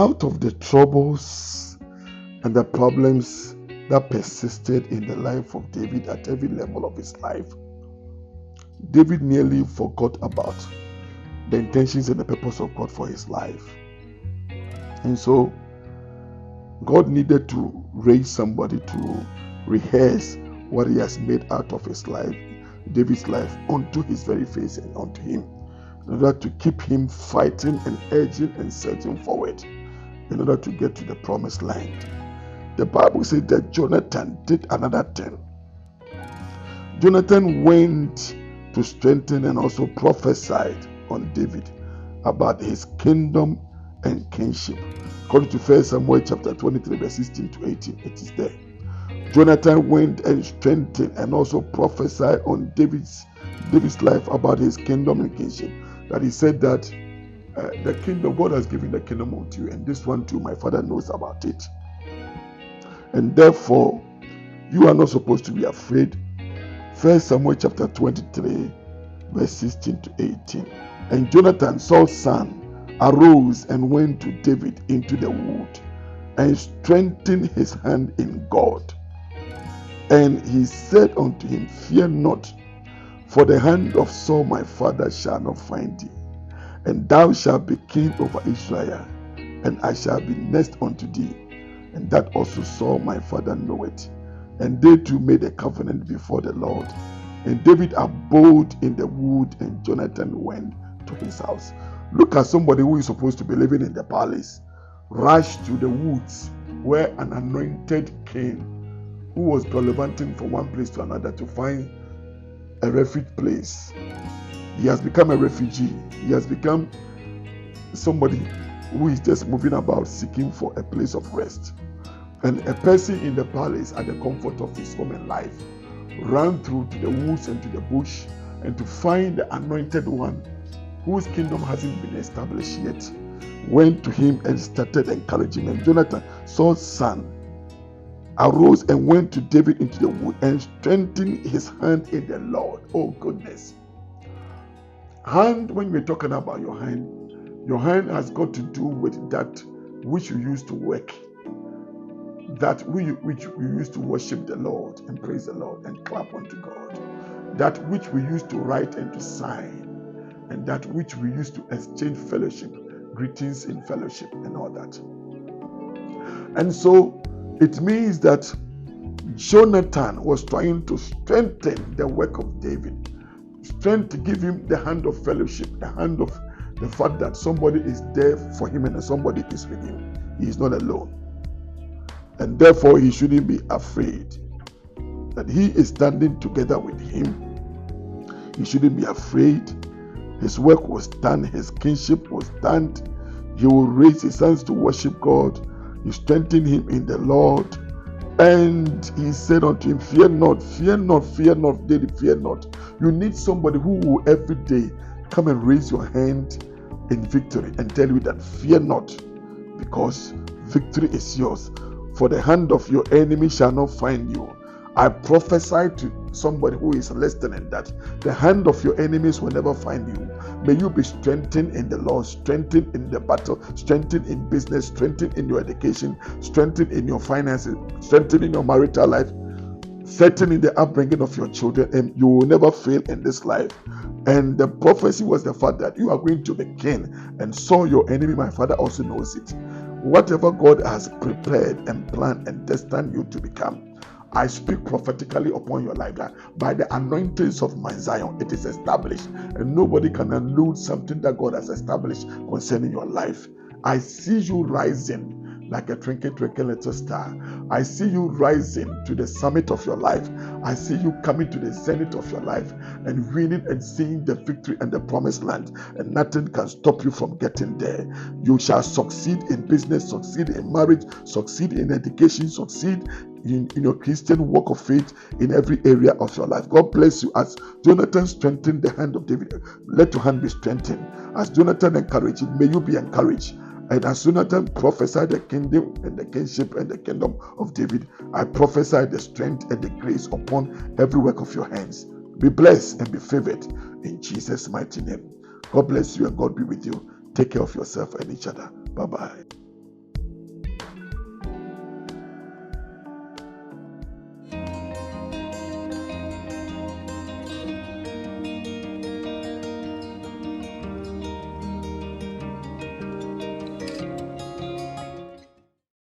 out of the troubles and the problems that persisted in the life of David at every level of his life, David nearly forgot about the intentions and the purpose of God for his life. And so God needed to raise somebody to rehearse what he has made out of his life, David's life, onto his very face and onto him, in order to keep him fighting and urging and searching forward in order to get to the promised land. The Bible says that Jonathan did another thing. Jonathan went to strengthen and also prophesied on David about his kingdom and kingship. According to 1 Samuel chapter 23, verse 16 to 18, it is there. Jonathan went and strengthened and also prophesied on David's life about his kingdom and kingship. That he said that the kingdom, God has given the kingdom unto you, and this one too, my father knows about it. And therefore, you are not supposed to be afraid. 1 Samuel chapter 23, verse 16 to 18. And Jonathan, Saul's son, arose and went to David into the wood and strengthened his hand in God. And he said unto him, Fear not, for the hand of Saul my father shall not find thee, and thou shalt be king over Israel, and I shall be next unto thee, and that also Saul my father knoweth. And they two made a covenant before the Lord. And David abode in the wood, and Jonathan went to his house. Look at somebody who is supposed to be living in the palace, rush to the woods where an anointed king who was gallivanting from one place to another to find a refuge place. He has become a refugee. He has become somebody who is just moving about seeking for a place of rest. And a person in the palace, at the comfort of his home and life, ran through to the woods and to the bush and to find the anointed one whose kingdom hasn't been established yet, went to him and started encouraging him. Jonathan, Saul's son, arose and went to David into the wood and strengthened his hand in the Lord. Oh goodness. Hand, when we're talking about your hand has got to do with that which you used to work, that which we used to worship the Lord and praise the Lord and clap unto God, that which we used to write and to sign, and that which we used to exchange fellowship, greetings in fellowship and all that. And so it means that Jonathan was trying to strengthen the work of David, strength to give him the hand of fellowship, the hand of the fact that somebody is there for him and somebody is with him. He is not alone. And therefore he shouldn't be afraid that he is standing together with him. He shouldn't be afraid. His work was done. His kingship was done. He will raise his hands to worship God. He strengthened him in the Lord. And he said unto him, Fear not, fear not, fear not, David, fear not. You need somebody who will every day come and raise your hand in victory and tell you that fear not, because victory is yours. For the hand of your enemy shall not find you. I prophesy to somebody who is listening that the hand of your enemies will never find you. May you be strengthened in the Lord, strengthened in the battle, strengthened in business, strengthened in your education, strengthened in your finances, strengthened in your marital life, certain in the upbringing of your children, and you will never fail in this life. And the prophecy was the fact that you are going to be king, and Saul your enemy, my father, also knows it. Whatever God has prepared and planned and destined you to become, I speak prophetically upon your life that by the anointings of Mount Zion, it is established, and nobody can elude something that God has established concerning your life. I see you rising like a twinkle little star. I see you rising to the summit of your life. I see you coming to the zenith of your life and winning and seeing the victory and the promised land, and nothing can stop you from getting there. You shall succeed in business, succeed in marriage, succeed in education, succeed in your Christian walk of faith in every area of your life. God bless you. As Jonathan strengthened the hand of David, let your hand be strengthened. As Jonathan encouraged it, may you be encouraged. And as Jonathan prophesied the kingdom and the kingship and the kingdom of David, I prophesy the strength and the grace upon every work of your hands. Be blessed and be favored in Jesus' mighty name. God bless you and God be with you. Take care of yourself and each other. Bye-bye.